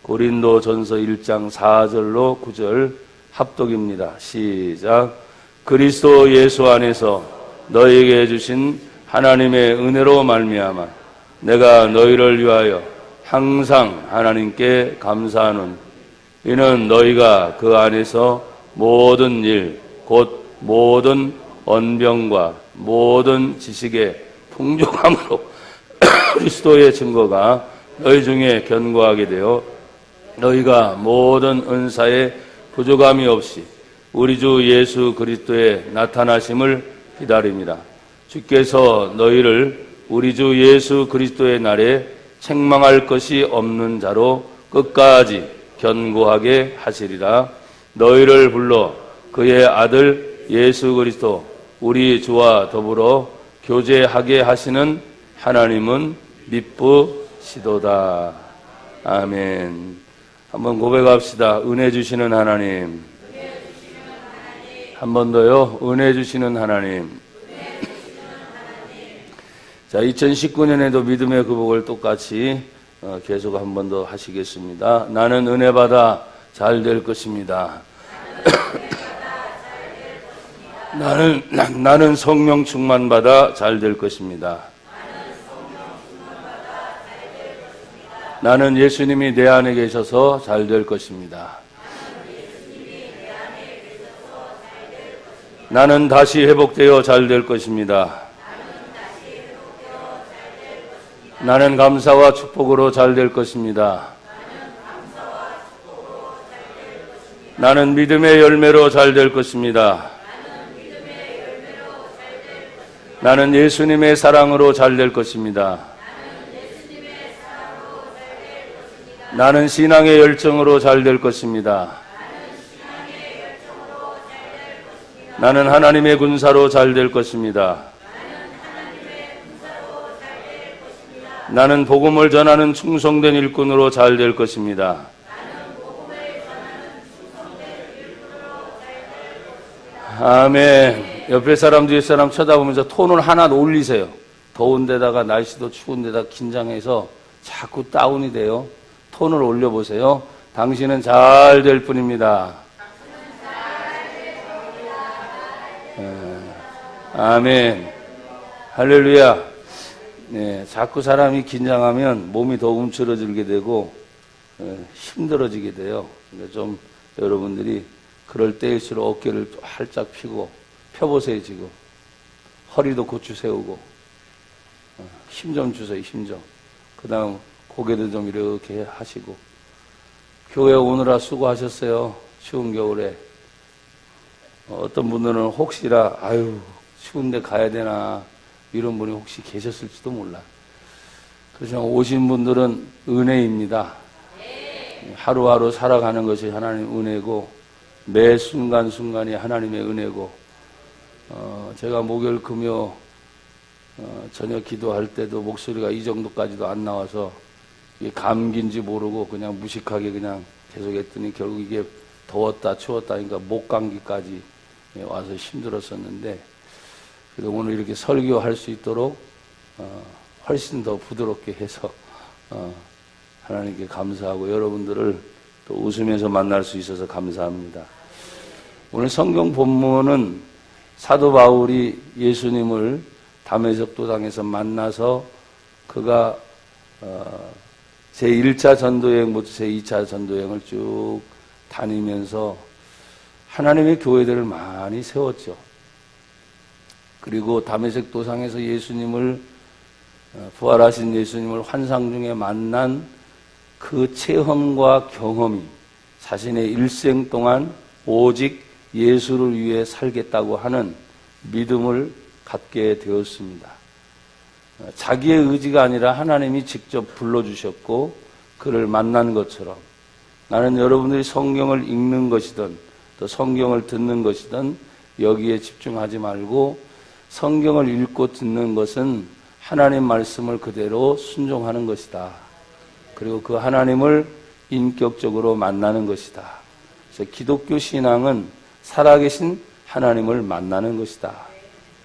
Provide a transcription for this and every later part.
고린도전서 1장 4절로 9절 합독입니다. 시작. 그리스도 예수 안에서 너희에게 주신 하나님의 은혜로 말미암아 내가 너희를 위하여 항상 하나님께 감사하노니 이는 너희가 그 안에서 모든 일 곧 모든 언병과 모든 지식의 풍족함으로 그리스도의 증거가 너희 중에 견고하게 되어 너희가 모든 은사에 부족함이 없이 우리 주 예수 그리스도의 나타나심을 기다립니다. 주께서 너희를 우리 주 예수 그리스도의 날에 책망할 것이 없는 자로 끝까지 견고하게 하시리라. 너희를 불러 그의 아들 예수 그리스도 우리 주와 더불어 교제하게 하시는 하나님은 미쁘시도다. 아멘. 한번 고백합시다. 은혜 주시는 하나님. 한 번 더요. 은혜 주시는 하나님. 자, 2019년에도 믿음의 그 복을 똑같이 계속 한 번 더 하시겠습니다. 나는 은혜 받아 잘 될 것입니다. 나는 성령 충만 받아 잘 될 것입니다. 나는 예수님이 내 안에 계셔서 잘 될 것입니다. 나는 다시 회복되어 잘 될 것입니다. 나는 감사와 축복으로 잘 될 것입니다. 나는 믿음의 열매로 잘 될 것입니다. 나는 예수님의 사랑으로 잘 될 것입니다. 나는 신앙의 열정으로 잘 될 것입니다. 나는 하나님의 군사로 잘 될 것입니다. 나는 복음을 전하는 충성된 일꾼으로 잘 될 것입니다. 아멘. 옆에 사람 뒤에 사람 쳐다보면서 톤을 하나 올리세요. 더운 데다가 날씨도 추운 데다가 긴장해서 자꾸 다운이 돼요. 톤을 올려보세요. 당신은 잘 될 뿐입니다. 아멘. 할렐루야. 네, 자꾸 사람이 긴장하면 몸이 더 움츠러들게 되고 힘들어지게 돼요. 그러니까 좀 여러분들이 그럴 때일수록 어깨를 활짝 펴고 펴보세요. 지금 허리도 고추 세우고 힘 좀 주세요. 힘 좀. 그 다음 고개도 좀 이렇게 하시고. 교회 오느라 수고하셨어요. 추운 겨울에. 어떤 분들은 혹시라 아유 추운데 가야 되나 이런 분이 혹시 계셨을지도 몰라. 그렇지만 오신 분들은 은혜입니다. 하루하루 살아가는 것이 하나님 은혜고 매 순간순간이 하나님의 은혜고 제가 목요일 금요 저녁 기도할 때도 목소리가 이 정도까지도 안 나와서 이게 감기인지 모르고 그냥 무식하게 그냥 계속 했더니 결국 이게 더웠다 추웠다 하니까 목감기까지 와서 힘들었었는데 그래서 오늘 이렇게 설교할 수 있도록 훨씬 더 부드럽게 해서 하나님께 감사하고 여러분들을 또 웃으면서 만날 수 있어서 감사합니다. 오늘 성경 본문은 사도 바울이 예수님을 다메섹 도상에서 만나서 그가 제1차 전도여행부터 제2차 전도여행을 쭉 다니면서 하나님의 교회들을 많이 세웠죠. 그리고 다메섹 도상에서 예수님을 부활하신 예수님을 환상 중에 만난 그 체험과 경험이 자신의 일생 동안 오직 예수를 위해 살겠다고 하는 믿음을 갖게 되었습니다. 자기의 의지가 아니라 하나님이 직접 불러주셨고 그를 만난 것처럼 나는 여러분들이 성경을 읽는 것이든 또 성경을 듣는 것이든 여기에 집중하지 말고 성경을 읽고 듣는 것은 하나님 말씀을 그대로 순종하는 것이다. 그리고 그 하나님을 인격적으로 만나는 것이다. 그래서 기독교 신앙은 살아계신 하나님을 만나는 것이다.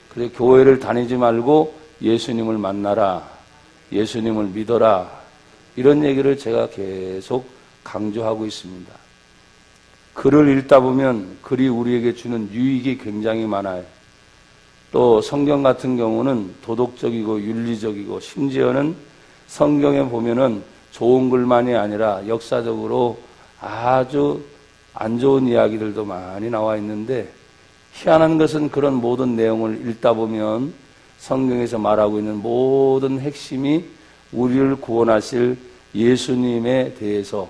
그래서 교회를 다니지 말고 예수님을 만나라. 예수님을 믿어라. 이런 얘기를 제가 계속 강조하고 있습니다. 글을 읽다 보면 글이 우리에게 주는 유익이 굉장히 많아요. 또 성경 같은 경우는 도덕적이고 윤리적이고 심지어는 성경에 보면은 좋은 글만이 아니라 역사적으로 아주 안 좋은 이야기들도 많이 나와 있는데, 희한한 것은 그런 모든 내용을 읽다 보면 성경에서 말하고 있는 모든 핵심이 우리를 구원하실 예수님에 대해서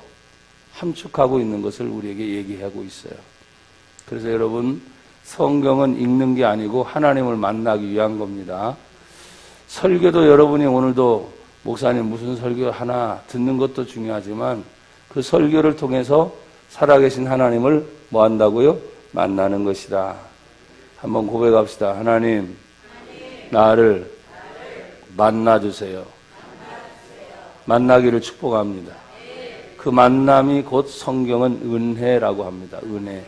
함축하고 있는 것을 우리에게 얘기하고 있어요. 그래서 여러분, 성경은 읽는 게 아니고 하나님을 만나기 위한 겁니다. 설교도 여러분이 오늘도 목사님 무슨 설교 하나 듣는 것도 중요하지만 그 설교를 통해서 살아계신 하나님을 뭐 한다고요? 만나는 것이다. 한번 고백합시다. 하나님, 나를 만나주세요. 만나기를 축복합니다. 그 만남이 곧 성경은 은혜라고 합니다. 은혜.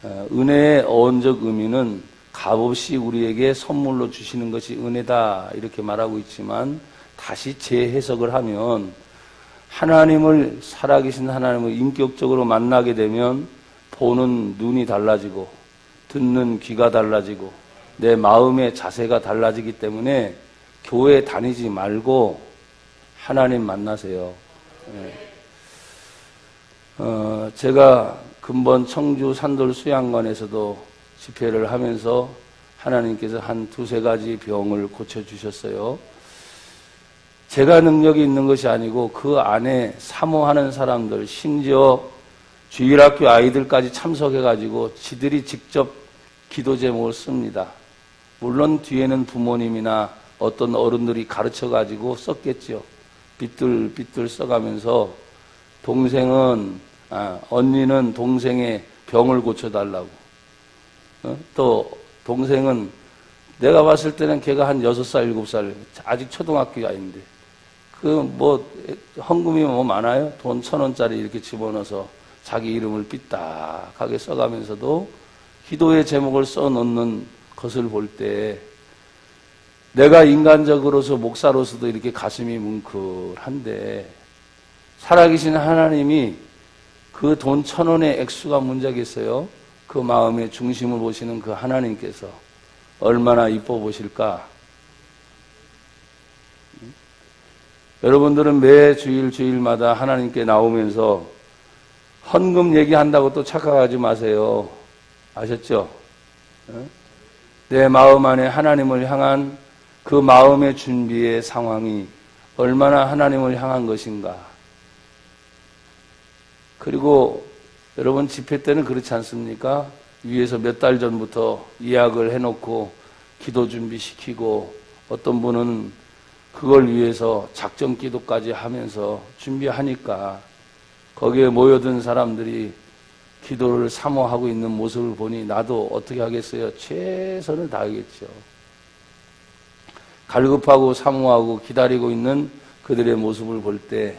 은혜의 어원적 의미는 값없이 우리에게 선물로 주시는 것이 은혜다 이렇게 말하고 있지만, 다시 재해석을 하면 하나님을, 살아계신 하나님을 인격적으로 만나게 되면 보는 눈이 달라지고 듣는 귀가 달라지고 내 마음의 자세가 달라지기 때문에 교회 다니지 말고 하나님 만나세요. 제가 근본 청주 산돌 수양관에서도 집회를 하면서 하나님께서 한 두세 가지 병을 고쳐주셨어요. 제가 능력이 있는 것이 아니고 그 안에 사모하는 사람들, 심지어 주일학교 아이들까지 참석해가지고 지들이 직접 기도 제목을 씁니다. 물론 뒤에는 부모님이나 어떤 어른들이 가르쳐가지고 썼겠죠. 빗들 써가면서 언니는 동생의 병을 고쳐달라고. 또 동생은 내가 봤을 때는 걔가 한 6살, 7살, 아직 초등학교 아이인데 헌금이 많아요? 돈 1,000원짜리 이렇게 집어넣어서 자기 이름을 삐딱하게 써가면서도 기도의 제목을 써놓는 것을 볼 때 내가 인간적으로서 목사로서도 이렇게 가슴이 뭉클한데, 살아계신 하나님이 그 돈 1,000원의 액수가 문제겠어요? 그 마음의 중심을 보시는 그 하나님께서 얼마나 이뻐 보실까? 여러분들은 매 주일마다 하나님께 나오면서 헌금 얘기한다고 또 착각하지 마세요. 아셨죠? 내 마음 안에 하나님을 향한 그 마음의 준비의 상황이 얼마나 하나님을 향한 것인가. 그리고 여러분 집회 때는 그렇지 않습니까? 위에서 몇 달 전부터 예약을 해놓고 기도 준비시키고, 어떤 분은 그걸 위해서 작전 기도까지 하면서 준비하니까 거기에 모여든 사람들이 기도를 사모하고 있는 모습을 보니 나도 어떻게 하겠어요? 최선을 다하겠죠. 갈급하고 사모하고 기다리고 있는 그들의 모습을 볼 때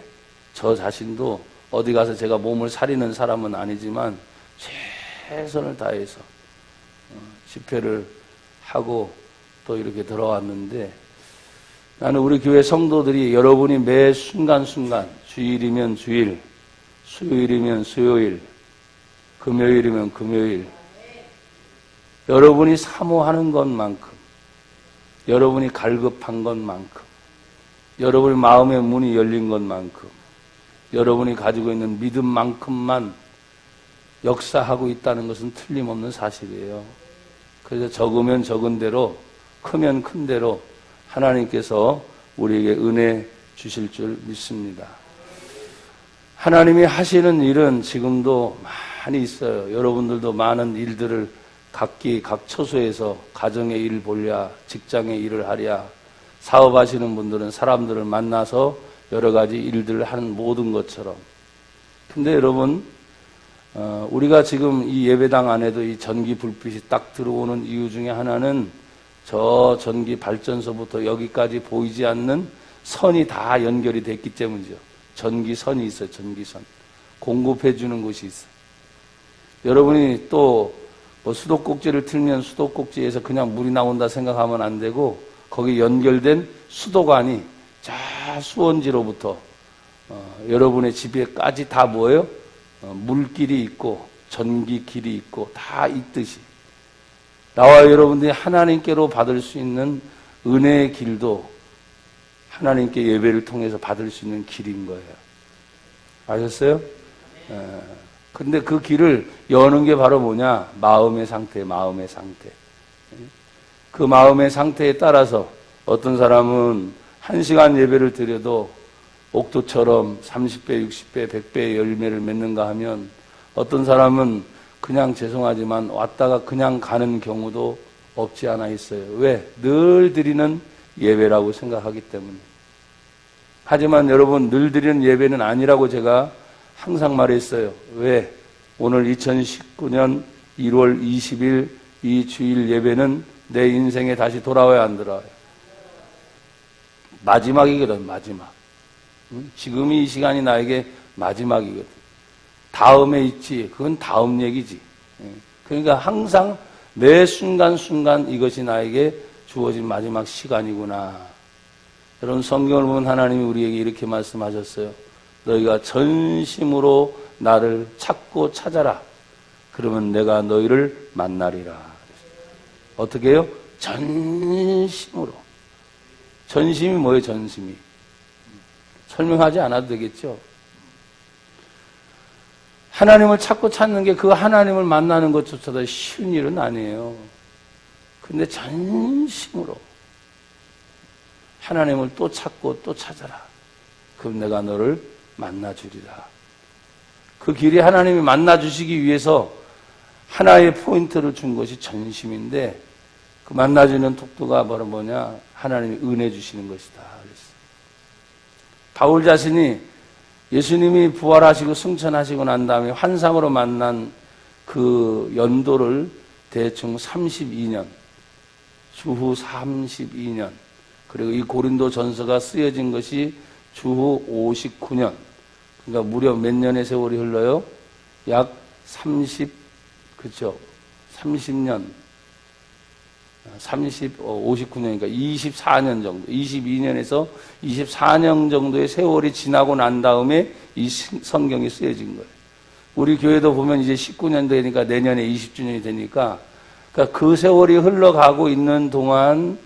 저 자신도 어디 가서 제가 몸을 사리는 사람은 아니지만 최선을 다해서 집회를 하고 또 이렇게 들어왔는데, 나는 우리 교회 성도들이 여러분이 매 순간순간, 주일이면 주일, 수요일이면 수요일, 금요일이면 금요일, 여러분이 사모하는 것만큼, 여러분이 갈급한 것만큼, 여러분의 마음의 문이 열린 것만큼, 여러분이 가지고 있는 믿음만큼만 역사하고 있다는 것은 틀림없는 사실이에요. 그래서 적으면 적은 대로, 크면 큰 대로 하나님께서 우리에게 은혜 주실 줄 믿습니다. 하나님이 하시는 일은 지금도 많이 있어요. 여러분들도 많은 일들을 각기 각 처소에서 가정의 일 보랴, 직장의 일을 하랴, 사업하시는 분들은 사람들을 만나서 여러 가지 일들을 하는 모든 것처럼. 근데 여러분, 우리가 지금 이 예배당 안에도 이 전기 불빛이 딱 들어오는 이유 중에 하나는 저 전기 발전소부터 여기까지 보이지 않는 선이 다 연결이 됐기 때문이죠. 전기선이 있어요. 전기선. 공급해 주는 곳이 있어요. 여러분이 또 수도꼭지를 틀면 수도꼭지에서 그냥 물이 나온다 생각하면 안 되고, 거기 연결된 수도관이 저 수원지로부터 여러분의 집에까지 다 뭐예요? 물길이 있고 전기길이 있고 다 있듯이 나와 여러분들이 하나님께로 받을 수 있는 은혜의 길도 하나님께 예배를 통해서 받을 수 있는 길인 거예요. 아셨어요? 근데 그 길을 여는 게 바로 뭐냐? 마음의 상태. 그 마음의 상태에 따라서 어떤 사람은 1시간 예배를 드려도 옥토처럼 30배, 60배, 100배의 열매를 맺는가 하면 어떤 사람은 그냥 죄송하지만 왔다가 그냥 가는 경우도 없지 않아 있어요. 왜? 늘 드리는 예배라고 생각하기 때문에. 하지만 여러분, 늘 드리는 예배는 아니라고 제가 항상 말했어요. 왜? 오늘 2019년 1월 20일 이 주일 예배는 내 인생에 다시 돌아와야 안 돌아와요? 마지막이거든, 마지막. 지금이 이 시간이 나에게 마지막이거든. 다음에 있지, 그건 다음 얘기지. 그러니까 항상 매 순간순간 이것이 나에게 주어진 마지막 시간이구나. 여러분, 성경을 보면 하나님이 우리에게 이렇게 말씀하셨어요. 너희가 전심으로 나를 찾고 찾아라. 그러면 내가 너희를 만나리라. 어떻게 해요? 전심으로. 전심이 뭐예요, 전심이? 설명하지 않아도 되겠죠? 하나님을 찾고 찾는 게 그 하나님을 만나는 것조차도 쉬운 일은 아니에요. 근데 전심으로 하나님을 또 찾고 또 찾아라. 그럼 내가 너를 만나주리라. 그 길에 하나님이 만나주시기 위해서 하나의 포인트를 준 것이 전심인데 그 만나주는 톡도가 바로 뭐냐? 하나님이 은혜 주시는 것이다. 그랬어요. 바울 자신이 예수님이 부활하시고 승천하시고 난 다음에 환상으로 만난 그 연도를 대충 32년, 주후 32년, 그리고 이 고린도 전서가 쓰여진 것이 주후 59년, 그러니까 무려 몇 년의 세월이 흘러요? 약 30년, 59년이니까 24년 정도, 22년에서 24년 정도의 세월이 지나고 난 다음에 이 성경이 쓰여진 거예요. 우리 교회도 보면 이제 19년 되니까 내년에 20주년이 되니까 그러니까 그 세월이 흘러가고 있는 동안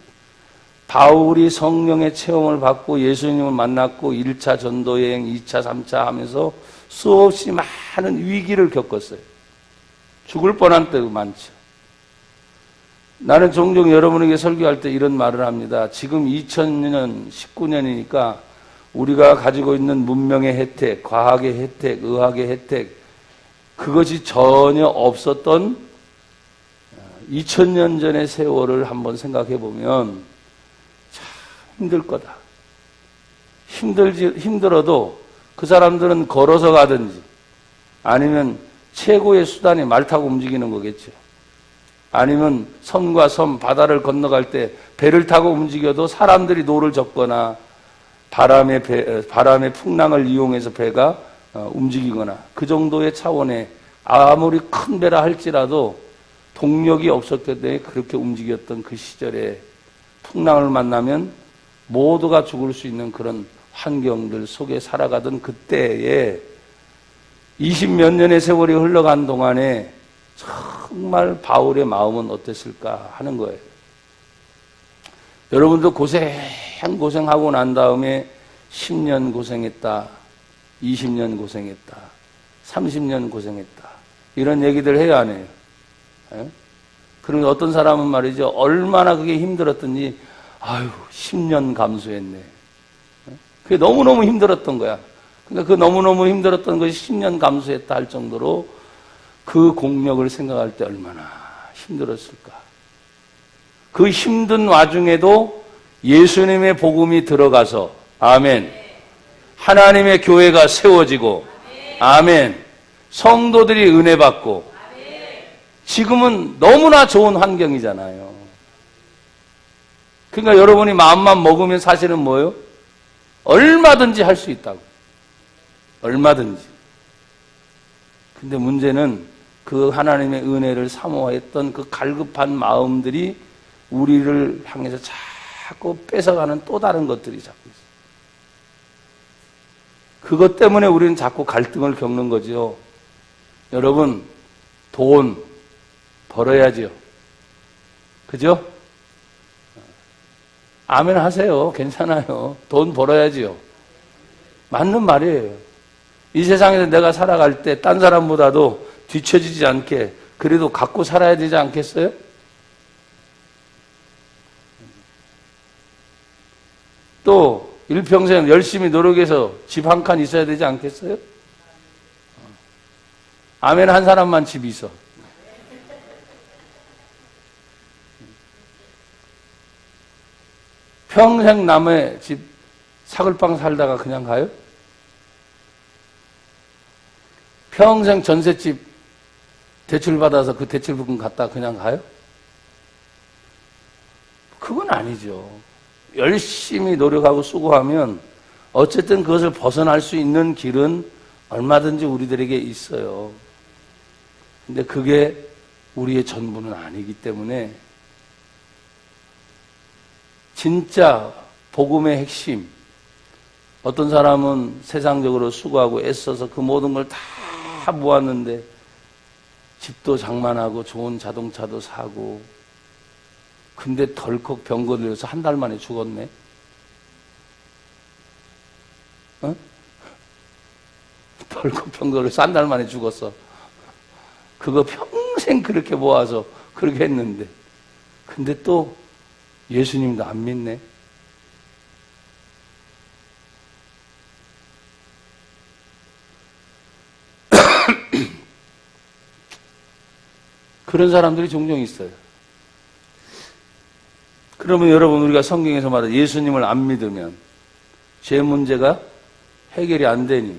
바울이 성령의 체험을 받고 예수님을 만났고 1차 전도여행, 2차, 3차 하면서 수없이 많은 위기를 겪었어요. 죽을 뻔한 때도 많죠. 나는 종종 여러분에게 설교할 때 이런 말을 합니다. 지금 2000년, 19년이니까 우리가 가지고 있는 문명의 혜택, 과학의 혜택, 의학의 혜택, 그것이 전혀 없었던 2000년 전의 세월을 한번 생각해 보면 참 힘들 거다. 힘들어도 그 사람들은 걸어서 가든지 아니면 최고의 수단이 말 타고 움직이는 거겠죠. 아니면 섬과 섬, 바다를 건너갈 때 배를 타고 움직여도 사람들이 노를 젓거나 바람의 풍랑을 이용해서 배가 움직이거나 그 정도의 차원에 아무리 큰 배라 할지라도 동력이 없었기 때문에 그렇게 움직였던 그 시절에 풍랑을 만나면 모두가 죽을 수 있는 그런 환경들 속에 살아가던 그때에 20몇 년의 세월이 흘러간 동안에 정말 바울의 마음은 어땠을까 하는 거예요. 여러분도 고생하고 난 다음에 10년 고생했다, 20년 고생했다, 30년 고생했다 이런 얘기들 해요, 안 해요? 예? 그러면 어떤 사람은 말이죠, 얼마나 그게 힘들었더니 아유 10년 감수했네. 그게 너무너무 힘들었던 거야. 그러니까 그 너무너무 힘들었던 것이 10년 감수했다 할 정도로 그 공력을 생각할 때 얼마나 힘들었을까. 그 힘든 와중에도 예수님의 복음이 들어가서 아멘. 하나님의 교회가 세워지고 아멘. 성도들이 은혜 받고 지금은 너무나 좋은 환경이잖아요. 그러니까 여러분이 마음만 먹으면 사실은 뭐예요? 얼마든지 할 수 있다고. 얼마든지. 근데 문제는 그 하나님의 은혜를 사모했던 그 갈급한 마음들이 우리를 향해서 자꾸 뺏어가는 또 다른 것들이 자꾸 있어요. 그것 때문에 우리는 자꾸 갈등을 겪는 거죠. 여러분, 돈 벌어야지요. 그죠? 아멘 하세요. 괜찮아요. 돈 벌어야지요. 맞는 말이에요. 이 세상에서 내가 살아갈 때 딴 사람보다도 뒤처지지 않게 그래도 갖고 살아야 되지 않겠어요? 또 일평생 열심히 노력해서 집 한 칸 있어야 되지 않겠어요? 아멘 한 사람만 집이 있어. 평생 남의 집 사글방 살다가 그냥 가요? 평생 전셋집 대출받아서 그 대출부금 갖다 그냥 가요? 그건 아니죠. 열심히 노력하고 수고하면 어쨌든 그것을 벗어날 수 있는 길은 얼마든지 우리들에게 있어요. 근데 그게 우리의 전부는 아니기 때문에 진짜 복음의 핵심, 어떤 사람은 세상적으로 수고하고 애써서 그 모든 걸 다 모았는데 집도 장만하고 좋은 자동차도 사고 근데 덜컥 병 걸려서 한 달 만에 죽었네. 어? 덜컥 병 걸려서 한 달 만에 죽었어. 그거 평생 그렇게 모아서 그렇게 했는데 근데 또 예수님도 안 믿네. 그런 사람들이 종종 있어요. 그러면 여러분, 우리가 성경에서 말하는 예수님을 안 믿으면 죄 문제가 해결이 안 되니,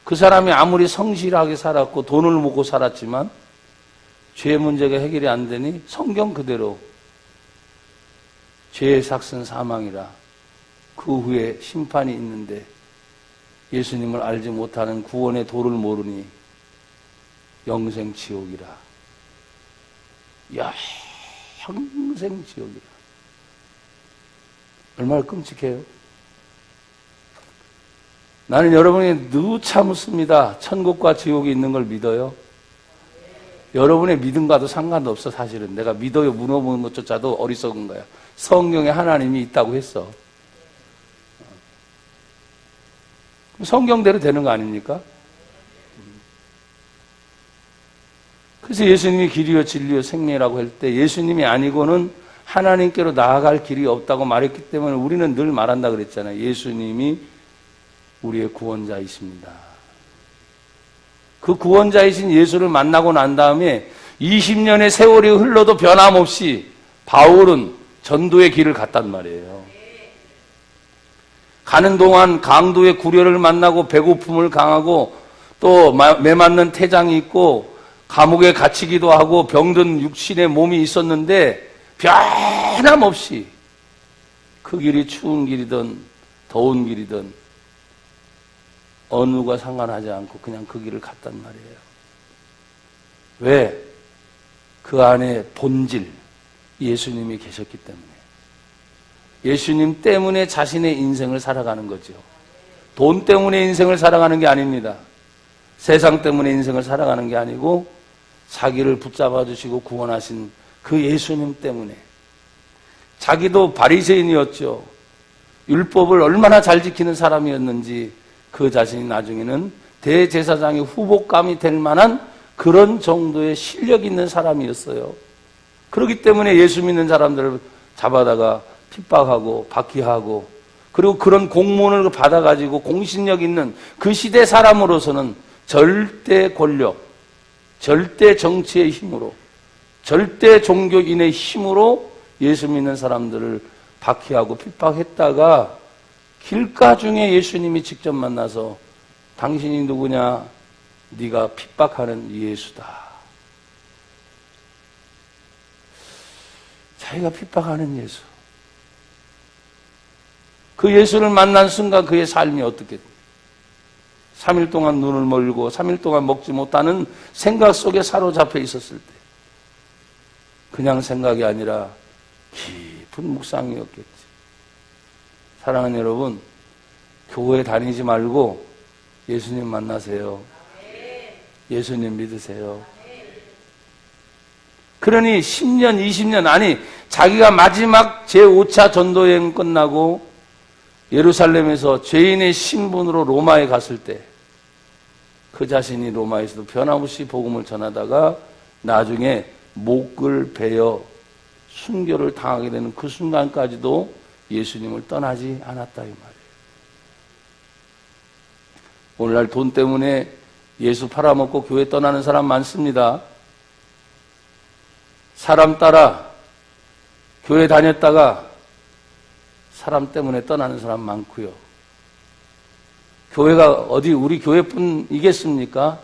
그 사람이 아무리 성실하게 살았고 돈을 모고 살았지만 죄 문제가 해결이 안 되니 성경 그대로 죄의 삭은 사망이라 그 후에 심판이 있는데 예수님을 알지 못하는 구원의 도를 모르니 영생 지옥이라. 평생 지옥이라. 얼마나 끔찍해요. 나는 여러분이 누차 묻습니다. 천국과 지옥이 있는 걸 믿어요? 여러분의 믿음과도 상관도 없어. 사실은 내가 믿어요 물어보는 것조차도 어리석은 거야. 성경에 하나님이 있다고 했어. 성경대로 되는 거 아닙니까? 그래서 예수님이 길이요 진리요 생명이라고 할 때 예수님이 아니고는 하나님께로 나아갈 길이 없다고 말했기 때문에 우리는 늘 말한다 그랬잖아요. 예수님이 우리의 구원자이십니다. 그 구원자이신 예수를 만나고 난 다음에 20년의 세월이 흘러도 변함없이 바울은 전도의 길을 갔단 말이에요. 가는 동안 강도의 구려를 만나고 배고픔을 강하고 또 매맞는 태장이 있고 감옥에 갇히기도 하고 병든 육신의 몸이 있었는데 변함없이 그 길이 추운 길이든 더운 길이든 어느가 상관하지 않고 그냥 그 길을 갔단 말이에요. 왜? 그 안에 본질 예수님이 계셨기 때문에. 예수님 때문에 자신의 인생을 살아가는 거죠. 돈 때문에 인생을 살아가는 게 아닙니다. 세상 때문에 인생을 살아가는 게 아니고 자기를 붙잡아 주시고 구원하신 그 예수님 때문에. 자기도 바리새인이었죠. 율법을 얼마나 잘 지키는 사람이었는지 그 자신이 나중에는 대제사장의 후보감이 될 만한 그런 정도의 실력 있는 사람이었어요. 그렇기 때문에 예수 믿는 사람들을 잡아다가 핍박하고 박해하고 그리고 그런 공문을 받아가지고 공신력 있는 그 시대 사람으로서는 절대 권력, 절대 정치의 힘으로, 절대 종교인의 힘으로 예수 믿는 사람들을 박해하고 핍박했다가 길가 중에 예수님이 직접 만나서 당신이 누구냐? 네가 핍박하는 예수다. 자기가 핍박하는 예수. 그 예수를 만난 순간 그의 삶이 어떻게 3일 동안 눈을 멀고 3일 동안 먹지 못하는 생각 속에 사로잡혀 있었을 때 그냥 생각이 아니라 깊은 묵상이었겠지. 사랑하는 여러분, 교회 다니지 말고 예수님 만나세요. 예수님 믿으세요. 그러니 10년, 20년, 아니 자기가 마지막 제5차 전도여행 끝나고 예루살렘에서 죄인의 신분으로 로마에 갔을 때 그 자신이 로마에서도 변함없이 복음을 전하다가 나중에 목을 베어 순교를 당하게 되는 그 순간까지도 예수님을 떠나지 않았다 이 말이에요. 오늘날 돈 때문에 예수 팔아먹고 교회 떠나는 사람 많습니다. 사람 따라 교회 다녔다가 사람 때문에 떠나는 사람 많고요. 교회가 어디 우리 교회뿐이겠습니까?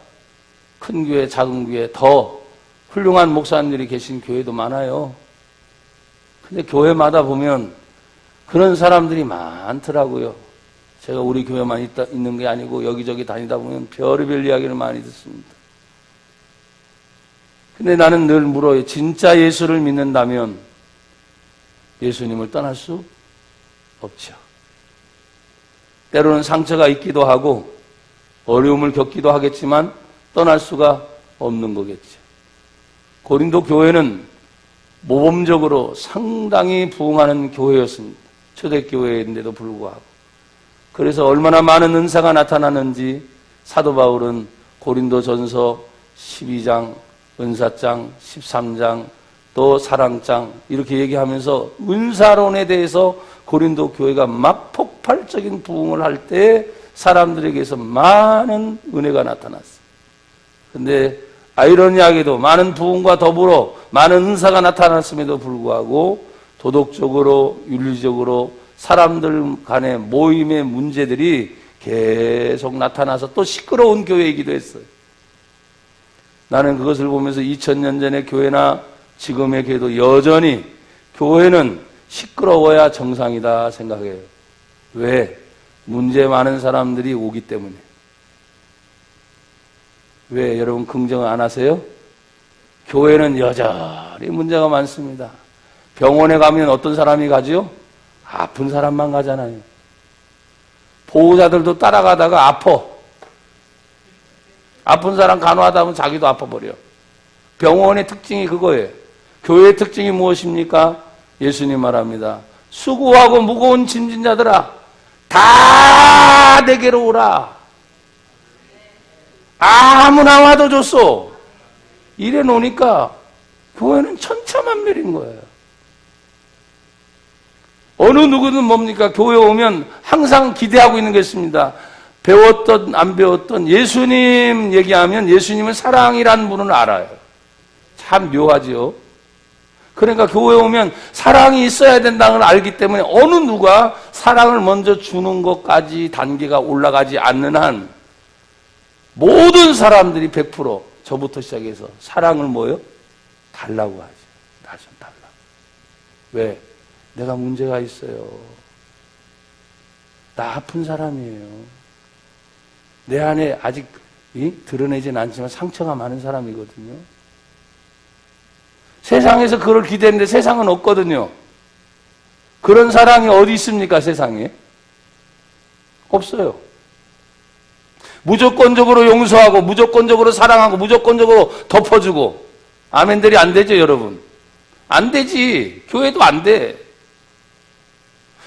큰 교회, 작은 교회, 더 훌륭한 목사님들이 계신 교회도 많아요. 근데 교회마다 보면 그런 사람들이 많더라고요. 제가 우리 교회만 있는 게 아니고 여기저기 다니다 보면 별의별 이야기를 많이 듣습니다. 근데 나는 늘 물어요. 진짜 예수를 믿는다면 예수님을 떠날 수 없죠. 때로는 상처가 있기도 하고 어려움을 겪기도 하겠지만 떠날 수가 없는 거겠죠. 고린도 교회는 모범적으로 상당히 부흥하는 교회였습니다. 초대교회인데도 불구하고. 그래서 얼마나 많은 은사가 나타나는지 사도 바울은 고린도전서 12장, 은사장, 13장, 또 사랑장 이렇게 얘기하면서 은사론에 대해서 고린도 교회가 막 폭발적인 부흥을 할 때 사람들에게서 많은 은혜가 나타났어요. 근데 아이러니하게도 많은 부흥과 더불어 많은 은사가 나타났음에도 불구하고 도덕적으로 윤리적으로 사람들 간의 모임의 문제들이 계속 나타나서 또 시끄러운 교회이기도 했어요. 나는 그것을 보면서 2000년 전의 교회나 지금의 교회도 여전히 교회는 시끄러워야 정상이다 생각해요. 왜? 문제 많은 사람들이 오기 때문에. 왜 여러분 긍정 안 하세요? 교회는 여전히 문제가 많습니다. 병원에 가면 어떤 사람이 가지요? 아픈 사람만 가잖아요. 보호자들도 따라가다가 아파. 아픈 사람 간호하다 보면 자기도 아파버려. 병원의 특징이 그거예요. 교회의 특징이 무엇입니까? 예수님 말합니다. 수고하고 무거운 짐진 자들아 다 내게로 오라. 아무나 와도 줬어. 이래 놓으니까 교회는 천차만별인 거예요. 어느 누구든 뭡니까? 교회 오면 항상 기대하고 있는 게 있습니다. 배웠던 안 배웠던 예수님 얘기하면 예수님은 사랑이라는 분을 알아요. 참 묘하지요. 그러니까 교회 오면 사랑이 있어야 된다는 걸 알기 때문에 어느 누가 사랑을 먼저 주는 것까지 단계가 올라가지 않는 한 모든 사람들이 100% 저부터 시작해서 사랑을 뭐요? 달라고 하지. 나 좀 달라. 왜? 내가 문제가 있어요. 나 아픈 사람이에요. 내 안에 아직 드러내진 않지만 상처가 많은 사람이거든요. 세상에서 그걸 기대했는데 세상은 없거든요. 그런 사랑이 어디 있습니까? 세상에? 없어요. 무조건적으로 용서하고 무조건적으로 사랑하고 무조건적으로 덮어주고 아멘들이 안 되죠, 여러분? 안 되지. 교회도 안 돼.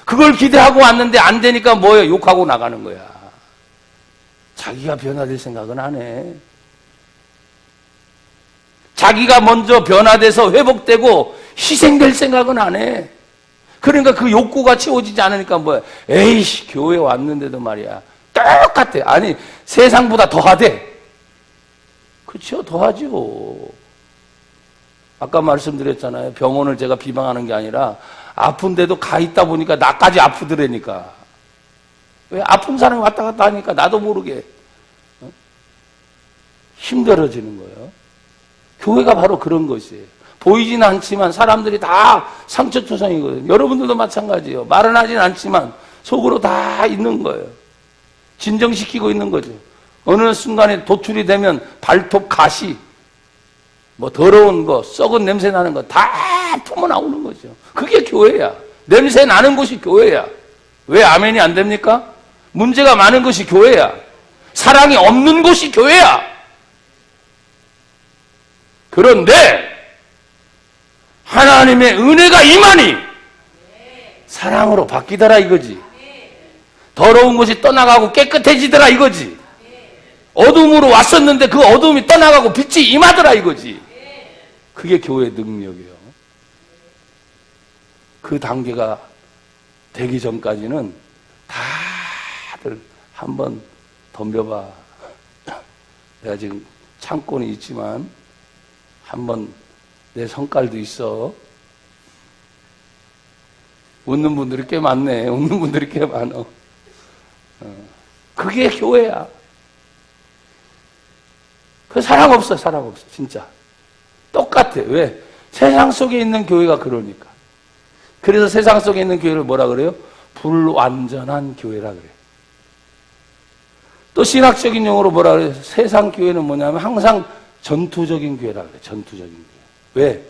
그걸 기대하고 왔는데 안 되니까 뭐예요? 욕하고 나가는 거야. 자기가 변화될 생각은 안 해. 자기가 먼저 변화돼서 회복되고 희생될 생각은 안 해. 그러니까 그 욕구가 채워지지 않으니까 뭐야? 에이씨, 교회 왔는데도 말이야. 똑같아. 아니, 세상보다 더하대. 그렇죠? 더하죠. 아까 말씀드렸잖아요. 병원을 제가 비방하는 게 아니라 아픈데도 가 있다 보니까 나까지 아프더라니까. 왜? 아픈 사람이 왔다 갔다 하니까 나도 모르게 힘들어지는 거예요. 교회가 바로 그런 것이에요. 보이지는 않지만 사람들이 다 상처투성이거든요. 여러분들도 마찬가지예요. 말은 하진 않지만 속으로 다 있는 거예요. 진정시키고 있는 거죠. 어느 순간에 도출이 되면 발톱, 가시, 뭐 더러운 거, 썩은 냄새 나는 거 다 품어 나오는 거죠. 그게 교회야. 냄새 나는 곳이 교회야. 왜 아멘이 안 됩니까? 문제가 많은 것이 교회야. 사랑이 없는 곳이 교회야. 그런데 하나님의 은혜가 임하니 사랑으로 바뀌더라 이거지. 더러운 것이 떠나가고 깨끗해지더라 이거지. 어둠으로 왔었는데 그 어둠이 떠나가고 빛이 임하더라 이거지. 그게 교회의 능력이에요. 그 단계가 되기 전까지는 다들 한번 덤벼봐. 내가 지금 창고는 있지만 한번 내 성깔도 있어. 웃는 분들이 꽤 많네. 웃는 분들이 꽤 많어. 그게 교회야. 그 사랑 없어, 사랑 없어, 진짜. 똑같아. 왜? 세상 속에 있는 교회가 그러니까. 그래서 세상 속에 있는 교회를 뭐라 그래요? 불완전한 교회라 그래요. 또 신학적인 용어로 뭐라 그래요? 세상 교회는 뭐냐면 항상 전투적인 교회라 그래요. 전투적인 교회. 왜?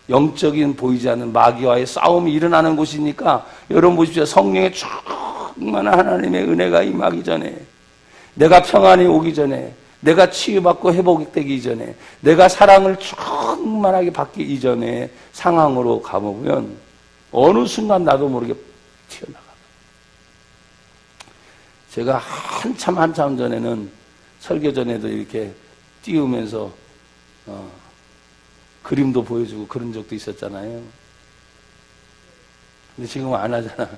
영적인 보이지 않는 마귀와의 싸움이 일어나는 곳이니까 여러분 보십시오. 성령의 충만한 하나님의 은혜가 임하기 전에, 내가 평안이 오기 전에, 내가 치유받고 회복되기 전에, 내가 사랑을 충만하게 받기 이전에 상황으로 가보면 어느 순간 나도 모르게 튀어나가. 제가 한참 전에는 설교 전에도 이렇게 띄우면서 그림도 보여주고 그런 적도 있었잖아요. 근데 지금은 안 하잖아.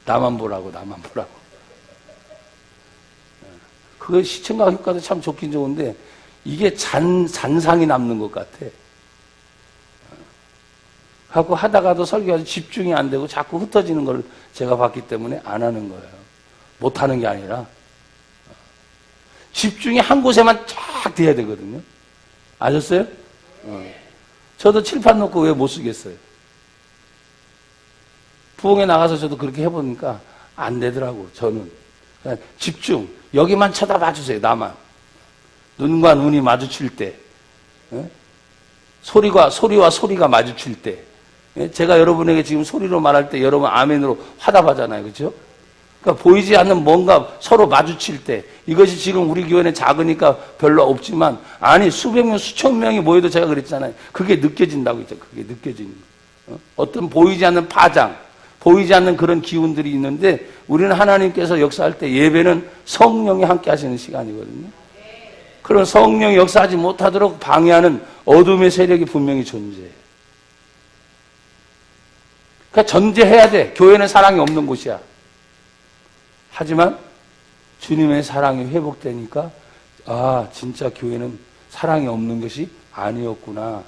나만 보라고. 그 시청각 효과도 참 좋긴 좋은데 이게 잔상이 남는 것 같아. 하고 하다가도 설교가 집중이 안 되고 자꾸 흩어지는 걸 제가 봤기 때문에 안 하는 거예요. 못하는 게 아니라 집중이 한 곳에만 쫙 돼야 되거든요. 아셨어요? 저도 칠판 놓고 왜 못 쓰겠어요? 부흥에 나가서 저도 그렇게 해보니까 안 되더라고. 저는 그러니까 집중, 여기만 쳐다봐 주세요. 나만. 눈과 눈이 마주칠 때, 소리와 소리가 마주칠 때, 제가 여러분에게 지금 소리로 말할 때 여러분 아멘으로 화답하잖아요. 그렇죠? 그러니까 보이지 않는 뭔가 서로 마주칠 때, 이것이 지금 우리 교회는 작으니까 별로 없지만, 아니 수백 명 수천 명이 모여도 제가 그랬잖아요. 그게 느껴진다고 했죠. 그게 느껴지는 거. 어떤 보이지 않는 파장, 보이지 않는 그런 기운들이 있는데, 우리는 하나님께서 역사할 때 예배는 성령이 함께 하시는 시간이거든요. 그런 성령이 역사하지 못하도록 방해하는 어둠의 세력이 분명히 존재해요. 그러니까 전제해야 돼. 교회는 사랑이 없는 곳이야. 하지만 주님의 사랑이 회복되니까 아, 진짜 교회는 사랑이 없는 것이 아니었구나.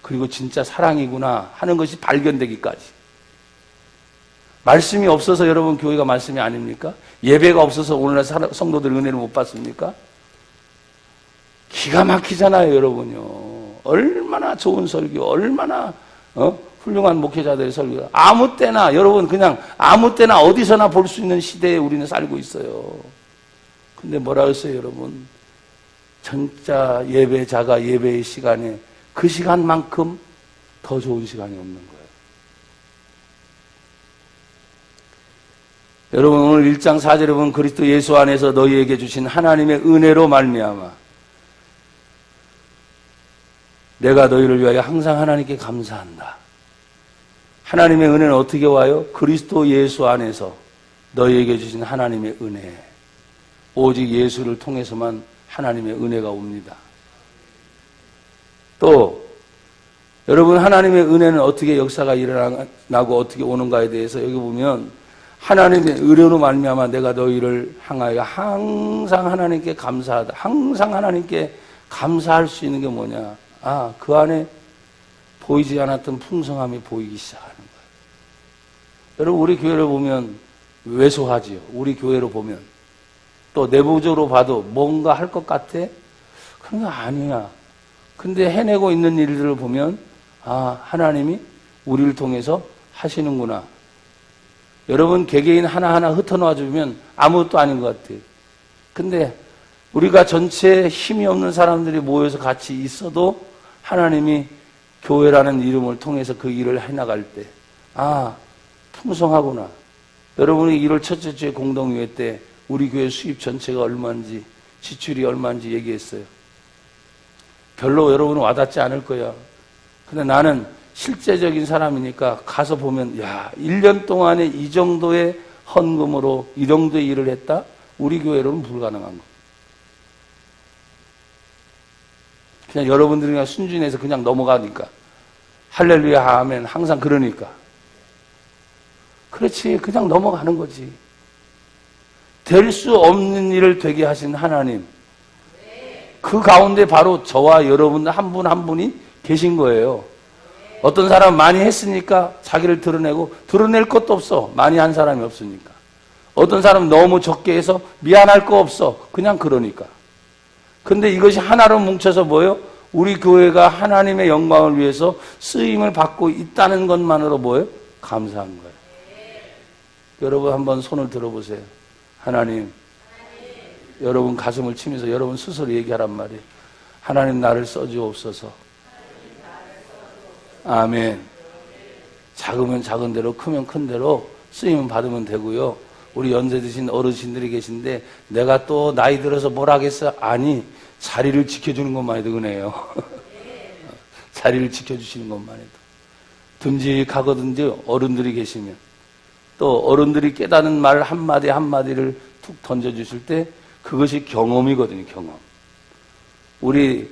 그리고 진짜 사랑이구나 하는 것이 발견되기까지. 말씀이 없어서 여러분 교회가 말씀이 아닙니까? 예배가 없어서 오늘날 성도들 은혜를 못 받습니까? 기가 막히잖아요, 여러분요. 얼마나 좋은 설교, 얼마나 훌륭한 목회자들의 설교. 아무 때나, 여러분 그냥 아무 때나 어디서나 볼 수 있는 시대에 우리는 살고 있어요. 근데 뭐라 했어요, 여러분? 진짜 예배자가 예배의 시간에 그 시간만큼 더 좋은 시간이 없는 거예요. 여러분 오늘 1장 4절에 보면 그리스도 예수 안에서 너희에게 주신 하나님의 은혜로 말미암아 내가 너희를 위하여 항상 하나님께 감사한다. 하나님의 은혜는 어떻게 와요? 그리스도 예수 안에서 너희에게 주신 하나님의 은혜. 오직 예수를 통해서만 하나님의 은혜가 옵니다. 또 여러분 하나님의 은혜는 어떻게 역사가 일어나고 어떻게 오는가에 대해서 여기 보면 하나님의 의뢰로 말미암아 내가 너희를 향하여 항상 하나님께 감사하다. 항상 하나님께 감사할 수 있는 게 뭐냐? 아, 그 안에 보이지 않았던 풍성함이 보이기 시작하는 거예요. 여러분 우리 교회를 보면 왜소하지요. 우리 교회로 보면 또 내부적으로 봐도 뭔가 할 것 같아? 그런 거 아니야. 근데 해내고 있는 일들을 보면 아, 하나님이 우리를 통해서 하시는구나. 여러분 개개인 하나하나 흩어놓아 주면 아무것도 아닌 것 같아요. 근데 우리가 전체 힘이 없는 사람들이 모여서 같이 있어도 하나님이 교회라는 이름을 통해서 그 일을 해나갈 때 아, 풍성하구나. 여러분이 1월 첫째 주에 공동회의 때 우리 교회 수입 전체가 얼마인지, 지출이 얼마인지 얘기했어요. 별로 여러분은 와닿지 않을 거야. 근데 나는 실제적인 사람이니까 가서 보면, 야, 1년 동안에 이 정도의 헌금으로 이 정도의 일을 했다? 우리 교회로는 불가능한 거. 그냥 여러분들이 그냥 순진해서 그냥 넘어가니까. 할렐루야, 아멘. 항상 그러니까. 그렇지. 그냥 넘어가는 거지. 될 수 없는 일을 되게 하신 하나님. 그 가운데 바로 저와 여러분 한 분 한 분이 계신 거예요. 어떤 사람은 많이 했으니까 자기를 드러내고 드러낼 것도 없어. 많이 한 사람이 없으니까. 어떤 사람은 너무 적게 해서 미안할 거 없어. 그냥 그러니까. 근데 이것이 하나로 뭉쳐서 뭐예요? 우리 교회가 하나님의 영광을 위해서 쓰임을 받고 있다는 것만으로 뭐예요? 감사한 거예요. 여러분 한번 손을 들어보세요. 하나님, 여러분 가슴을 치면서 여러분 스스로 얘기하란 말이에요. 하나님 나를 써주옵소서. 아멘. 작으면 작은 대로, 크면 큰 대로 쓰임은 받으면 되고요. 우리 연세 드신 어르신들이 계신데 내가 또 나이 들어서 뭘 하겠어? 아니, 자리를 지켜주는 것만 해도 은혜예요. 자리를 지켜주시는 것만 해도. 듬직하거든요. 어른들이 계시면. 또 어른들이 깨닫는 말 한마디 한마디를 툭 던져주실 때 그것이 경험이거든요. 경험. 우리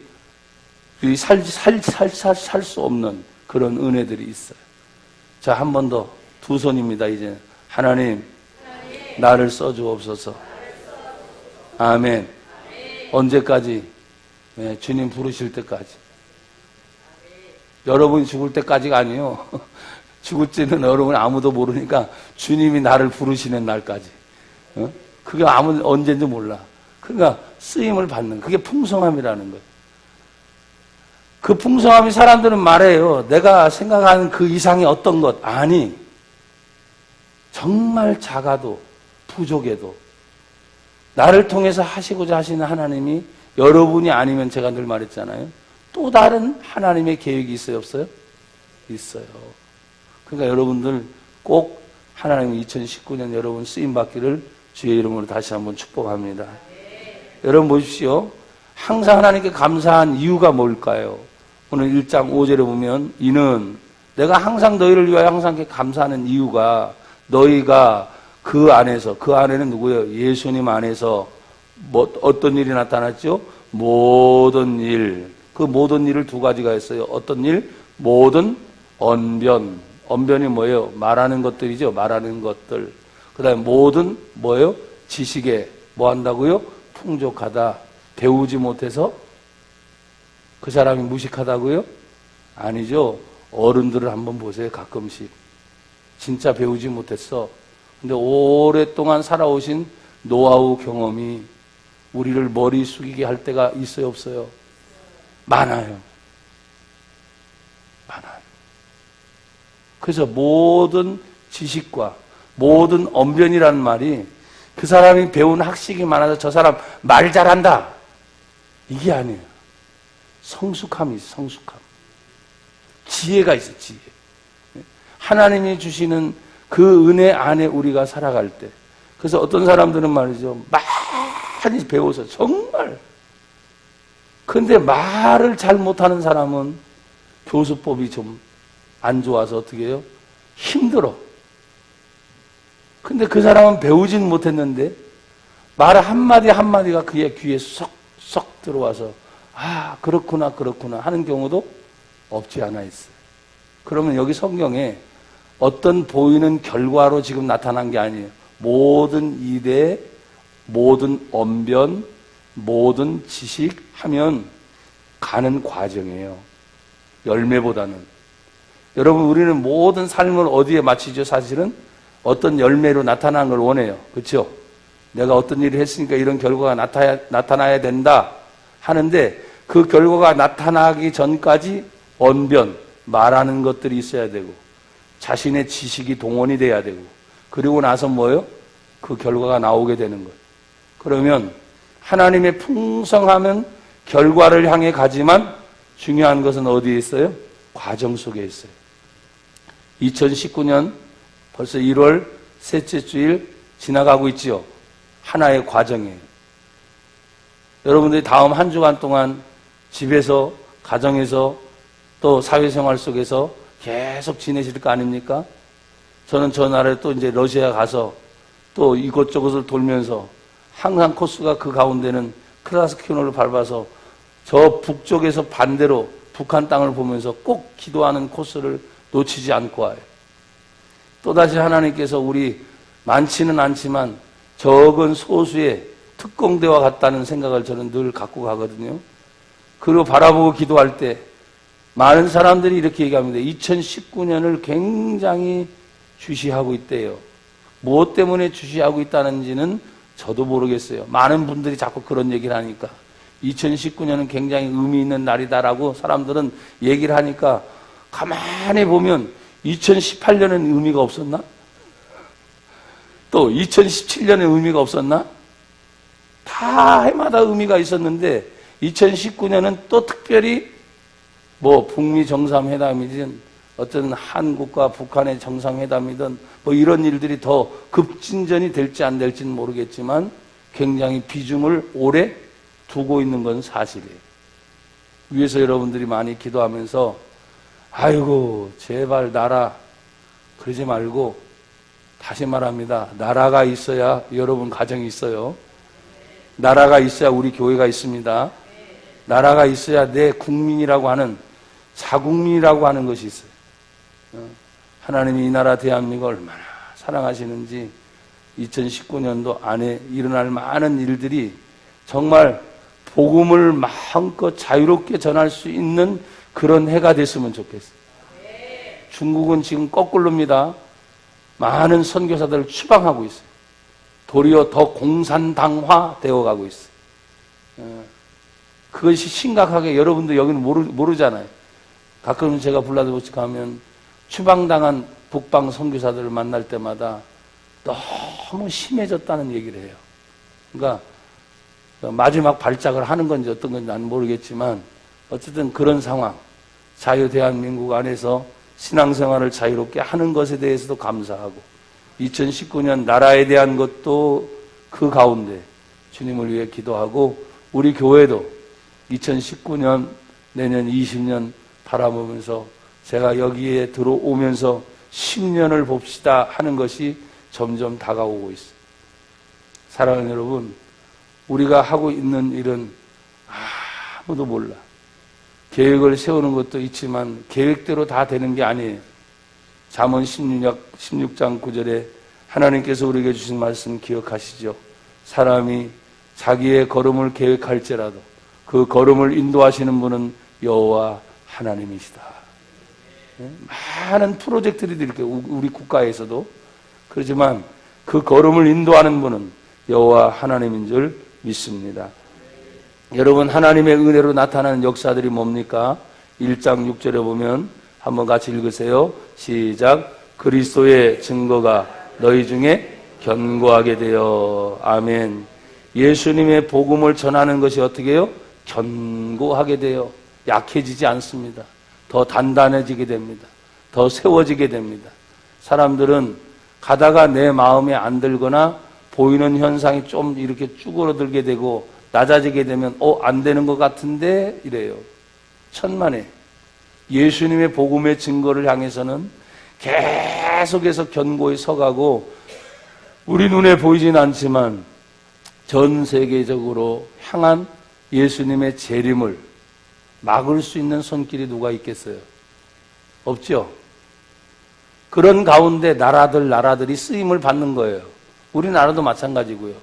살 수 없는 그런 은혜들이 있어요. 자, 한 번 더. 두 손입니다. 이제 하나님 나를 써주옵소서. 아멘. 언제까지? 네, 주님 부르실 때까지. 여러분이 죽을 때까지가 아니에요. 죽을지는 여러분 아무도 모르니까 주님이 나를 부르시는 날까지. 그게 언제인지 몰라. 그러니까 쓰임을 받는, 그게 풍성함이라는 거예요. 그 풍성함이 사람들은 말해요. 내가 생각하는 그 이상의 어떤 것. 아니, 정말 작아도 부족해도 나를 통해서 하시고자 하시는 하나님이 여러분이 아니면, 제가 늘 말했잖아요, 또 다른 하나님의 계획이 있어요, 없어요? 있어요. 그러니까 여러분들 꼭 하나님 2019년 여러분 쓰임받기를 주의 이름으로 다시 한번 축복합니다. 여러분 보십시오. 항상 하나님께 감사한 이유가 뭘까요? 오늘 1장 5절에 보면, 이는 내가 항상 너희를 위하여 항상 감사하는 이유가 너희가 그 안에서, 그 안에는 누구예요? 예수님 안에서 어떤 일이 나타났죠? 모든 일. 그 모든 일을 두 가지가 있어요. 어떤 일? 모든 언변. 언변이 뭐예요? 말하는 것들이죠. 말하는 것들. 그 다음에 모든 뭐예요? 지식에 뭐 한다고요? 풍족하다. 배우지 못해서 그 사람이 무식하다고요? 아니죠. 어른들을 한번 보세요. 가끔씩. 진짜 배우지 못했어. 근데 오랫동안 살아오신 노하우 경험이 우리를 머리 숙이게 할 때가 있어요, 없어요? 많아요. 많아요. 그래서 모든 지식과 모든 언변이라는 말이 그 사람이 배운 학식이 많아서 저 사람 말 잘한다, 이게 아니에요. 성숙함이 있어. 성숙함. 지혜가 있어. 지혜. 하나님이 주시는 그 은혜 안에 우리가 살아갈 때. 그래서 어떤 사람들은 말이죠, 많이 배워서 정말, 근데 말을 잘 못하는 사람은 교수법이 좀 안 좋아서 어떻게 해요? 힘들어. 근데 그 사람은 배우진 못했는데 말 한마디 한마디가 그의 귀에 쏙쏙 들어와서, 아, 그렇구나 그렇구나 하는 경우도 없지 않아 있어요. 그러면 여기 성경에 어떤 보이는 결과로 지금 나타난 게 아니에요. 모든 이대, 모든 언변, 모든 지식 하면 가는 과정이에요. 열매보다는. 여러분, 우리는 모든 삶을 어디에 맞추죠? 사실은 어떤 열매로 나타나는 걸 원해요. 그렇죠? 내가 어떤 일을 했으니까 이런 결과가 나타나야 된다 하는데, 그 결과가 나타나기 전까지 언변, 말하는 것들이 있어야 되고, 자신의 지식이 동원이 돼야 되고, 그리고 나서 뭐예요? 그 결과가 나오게 되는 거예요. 그러면 하나님의 풍성함은 결과를 향해 가지만 중요한 것은 어디에 있어요? 과정 속에 있어요. 2019년 벌써 1월 셋째 주일 지나가고 있지요. 하나의 과정이에요. 여러분들이 다음 한 주간 동안 집에서, 가정에서, 또 사회생활 속에서 계속 지내실 거 아닙니까? 저는 저 나라에 또 이제 러시아 가서 또 이곳저곳을 돌면서 항상 코스가 그 가운데는 크라스키노를 밟아서 저 북쪽에서 반대로 북한 땅을 보면서 꼭 기도하는 코스를 놓치지 않고 와요. 또다시 하나님께서 우리 많지는 않지만 적은 소수의 특공대와 같다는 생각을 저는 늘 갖고 가거든요. 그리고 바라보고 기도할 때 많은 사람들이 이렇게 얘기합니다. 2019년을 굉장히 주시하고 있대요. 무엇 때문에 주시하고 있다는지는 저도 모르겠어요. 많은 분들이 자꾸 그런 얘기를 하니까 2019년은 굉장히 의미 있는 날이다라고 사람들은 얘기를 하니까 가만히 보면 2018년은 의미가 없었나? 또 2017년에 의미가 없었나? 다 해마다 의미가 있었는데 2019년은 또 특별히 뭐 북미 정상회담이든 어떤 한국과 북한의 정상회담이든 뭐 이런 일들이 더 급진전이 될지 안 될지는 모르겠지만 굉장히 비중을 오래 두고 있는 건 사실이에요. 위에서 여러분들이 많이 기도하면서 아이고 제발 나라 그러지 말고 다시 말합니다. 나라가 있어야 여러분 가정이 있어요. 나라가 있어야 우리 교회가 있습니다. 나라가 있어야 내 국민이라고 하는 자국민이라고 하는 것이 있어요. 하나님이 이 나라 대한민국을 얼마나 사랑하시는지 2019년도 안에 일어날 많은 일들이 정말 복음을 마음껏 자유롭게 전할 수 있는 그런 해가 됐으면 좋겠어요. 중국은 지금 거꾸로입니다. 많은 선교사들을 추방하고 있어요. 도리어 더 공산당화 되어가고 있어요. 그것이 심각하게 여러분도 여기는 모르잖아요. 가끔 제가 블라디보스토크 가면 추방당한 북방 선교사들을 만날 때마다 너무 심해졌다는 얘기를 해요. 그러니까 마지막 발작을 하는 건지 어떤 건지 나는 모르겠지만 어쨌든 그런 상황, 자유 대한민국 안에서 신앙생활을 자유롭게 하는 것에 대해서도 감사하고 2019년 나라에 대한 것도 그 가운데 주님을 위해 기도하고 우리 교회도 2019년 내년 20년 바라보면서 제가 여기에 들어오면서 10년을 봅시다 하는 것이 점점 다가오고 있어요. 사랑하는 여러분, 우리가 하고 있는 일은 아무도 몰라. 계획을 세우는 것도 있지만 계획대로 다 되는 게 아니에요. 잠언 16장 9절에 하나님께서 우리에게 주신 말씀 기억하시죠? 사람이 자기의 걸음을 계획할지라도 그 걸음을 인도하시는 분은 여호와 하나님이시다. 많은 프로젝트들이 이렇게 우리 국가에서도 그렇지만 그 걸음을 인도하는 분은 여호와 하나님인 줄 믿습니다. 여러분, 하나님의 은혜로 나타나는 역사들이 뭡니까? 1장 6절에 보면 한번 같이 읽으세요. 시작. 그리스도의 증거가 너희 중에 견고하게 되어. 아멘. 예수님의 복음을 전하는 것이 어떻게 해요? 견고하게 되어 약해지지 않습니다. 더 단단해지게 됩니다. 더 세워지게 됩니다. 사람들은 가다가 내 마음에 안 들거나 보이는 현상이 좀 이렇게 쭈그러들게 되고 낮아지게 되면 안 되는 것 같은데 이래요. 천만에 예수님의 복음의 증거를 향해서는 계속해서 견고히 서가고 우리 눈에 보이진 않지만 전 세계적으로 향한 예수님의 재림을 막을 수 있는 손길이 누가 있겠어요? 없죠? 그런 가운데 나라들이 쓰임을 받는 거예요. 우리나라도 마찬가지고요.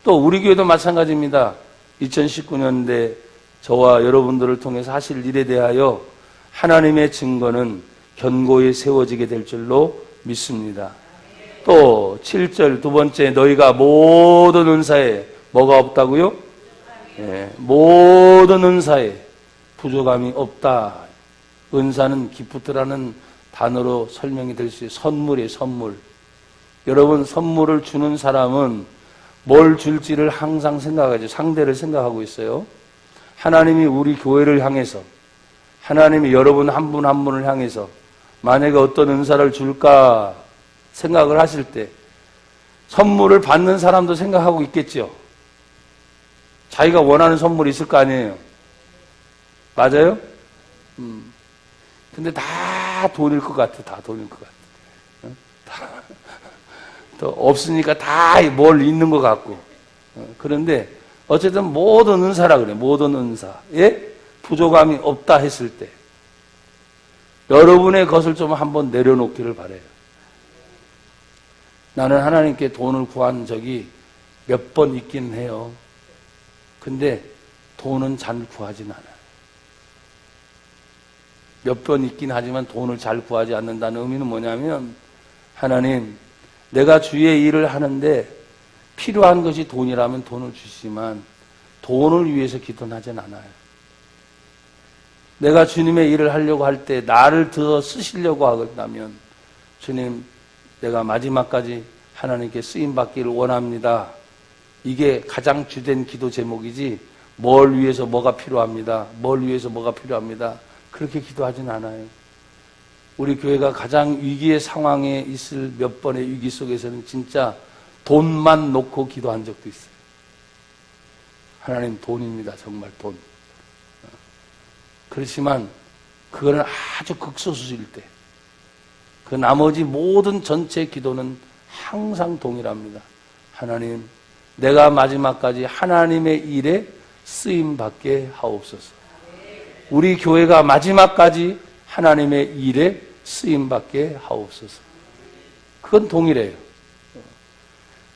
또 우리 교회도 마찬가지입니다. 2019년대 저와 여러분들을 통해서 하실 일에 대하여 하나님의 증거는 견고히 세워지게 될 줄로 믿습니다. 또 7절 두 번째, 너희가 모든 은사에 뭐가 없다고요? 모든 은사에 부족함이 없다. 은사는 기프트라는 단어로 설명이 될 수 있어요. 선물이에요, 선물. 여러분, 선물을 주는 사람은 뭘 줄지를 항상 생각하죠. 상대를 생각하고 있어요. 하나님이 우리 교회를 향해서, 하나님이 여러분 한 분 한 분을 향해서 만약에 어떤 은사를 줄까 생각을 하실 때 선물을 받는 사람도 생각하고 있겠죠. 자기가 원하는 선물이 있을 거 아니에요. 맞아요? 근데 다 돈일 것 같아. 다 돈일 것 같아. 또 없으니까 다 뭘 있는 것 같고. 그런데 어쨌든 모든 은사라 그래. 모든 은사에 부족함이 없다 했을 때 여러분의 것을 좀 한번 내려놓기를 바라요. 나는 하나님께 돈을 구한 적이 몇 번 있긴 해요. 근데 돈은 잘 구하진 않아요. 몇 번 있긴 하지만 돈을 잘 구하지 않는다는 의미는 뭐냐면, 하나님, 내가 주의 일을 하는데 필요한 것이 돈이라면 돈을 주시지만 돈을 위해서 기도는 하진 않아요. 내가 주님의 일을 하려고 할 때 나를 더 쓰시려고 하겠다면, 주님, 내가 마지막까지 하나님께 쓰임받기를 원합니다. 이게 가장 주된 기도 제목이지, 뭘 위해서 뭐가 필요합니다. 뭘 위해서 뭐가 필요합니다. 그렇게 기도하진 않아요. 우리 교회가 가장 위기의 상황에 있을 몇 번의 위기 속에서는 진짜 돈만 놓고 기도한 적도 있어요. 하나님, 돈입니다. 정말 돈. 그렇지만 그거는 아주 극소수일 때, 그 나머지 모든 전체 기도는 항상 동일합니다. 하나님, 내가 마지막까지 하나님의 일에 쓰임받게 하옵소서. 우리 교회가 마지막까지 하나님의 일에 쓰임받게 하옵소서. 그건 동일해요.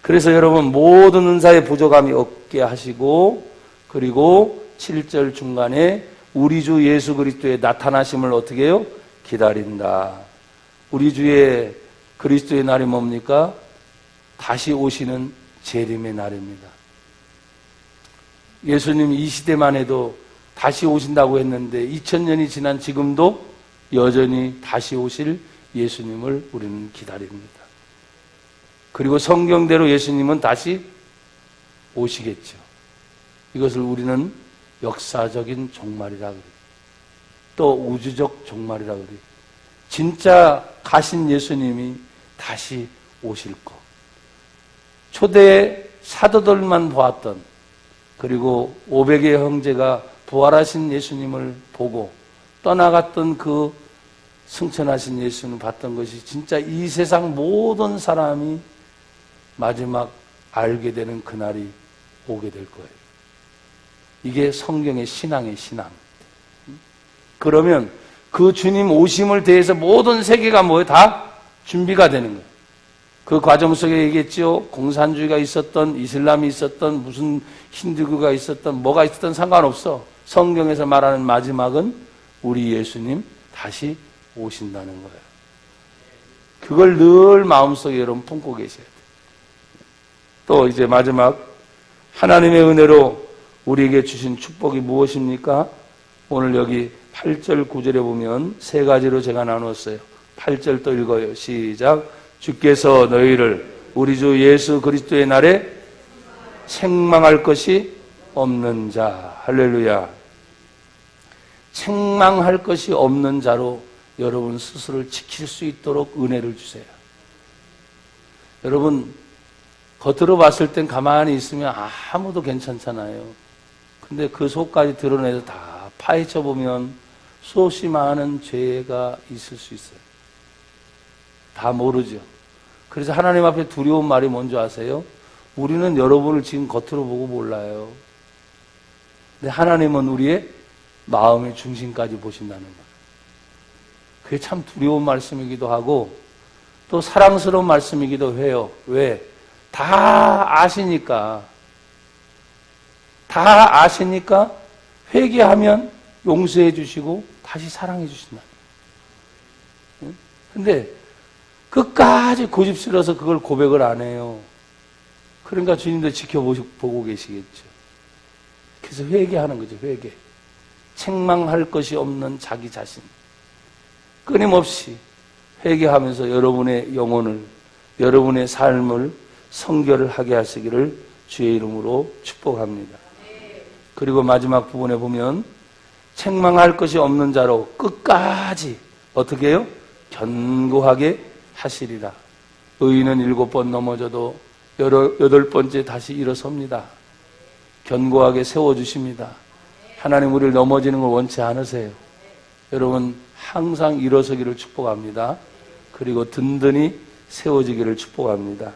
그래서 여러분, 모든 은사의 부족함이 없게 하시고, 그리고 7절 중간에 우리 주 예수 그리스도의 나타나심을 어떻게 해요? 기다린다. 우리 주의 그리스도의 날이 뭡니까? 다시 오시는 재림의 날입니다. 예수님 이 시대만 해도 다시 오신다고 했는데 2000년이 지난 지금도 여전히 다시 오실 예수님을 우리는 기다립니다. 그리고 성경대로 예수님은 다시 오시겠죠. 이것을 우리는 역사적인 종말이라 그래요. 또 우주적 종말이라 그래요. 진짜 가신 예수님이 다시 오실 것. 초대 사도들만 보았던, 그리고 500의 형제가 부활하신 예수님을 보고 떠나갔던 그 승천하신 예수님을 봤던 것이 진짜 이 세상 모든 사람이 마지막 알게 되는 그날이 오게 될 거예요. 이게 성경의 신앙의 신앙. 그러면 그 주님 오심을 대해서 모든 세계가 뭐예요? 다 준비가 되는 거예요. 그 과정 속에 얘기했죠. 공산주의가 있었던, 이슬람이 있었던, 무슨 힌두교가 있었던, 뭐가 있었던 상관없어. 성경에서 말하는 마지막은 우리 예수님 다시 오신다는 거예요. 그걸 늘 마음속에 여러분 품고 계셔야 돼요. 또 이제 마지막, 하나님의 은혜로 우리에게 주신 축복이 무엇입니까? 오늘 여기 8절 9절에 보면 세 가지로 제가 나눴어요. 8절 또 읽어요. 시작. 주께서 너희를 우리 주 예수 그리스도의 날에 책망할 것이 없는 자. 할렐루야. 책망할 것이 없는 자로 여러분 스스로를 지킬 수 있도록 은혜를 주세요. 여러분, 겉으로 봤을 땐 가만히 있으면 아무도 괜찮잖아요. 근데 그 속까지 드러내서 다 파헤쳐 보면 수없이 많은 죄가 있을 수 있어요. 다 모르죠. 그래서 하나님 앞에 두려운 말이 뭔지 아세요? 우리는 여러분을 지금 겉으로 보고 몰라요. 근데 하나님은 우리의 마음의 중심까지 보신다는 거예요. 그게 참 두려운 말씀이기도 하고 또 사랑스러운 말씀이기도 해요. 왜? 다 아시니까. 다 아시니까 회개하면 용서해 주시고 다시 사랑해 주신다. 근데 끝까지 고집스러워서 그걸 고백을 안 해요. 그러니까 주님도 지켜보고 계시겠죠. 그래서 회개하는 거죠. 회개. 책망할 것이 없는 자기 자신. 끊임없이 회개하면서 여러분의 영혼을, 여러분의 삶을 성결을 하게 하시기를 주의 이름으로 축복합니다. 그리고 마지막 부분에 보면 책망할 것이 없는 자로 끝까지 어떻게 해요? 견고하게 하시리라. 의인은 7번 넘어져도 여덟 번째 다시 일어섭니다. 견고하게 세워주십니다. 하나님 우리를 넘어지는 걸 원치 않으세요. 여러분 항상 일어서기를 축복합니다. 그리고 든든히 세워지기를 축복합니다.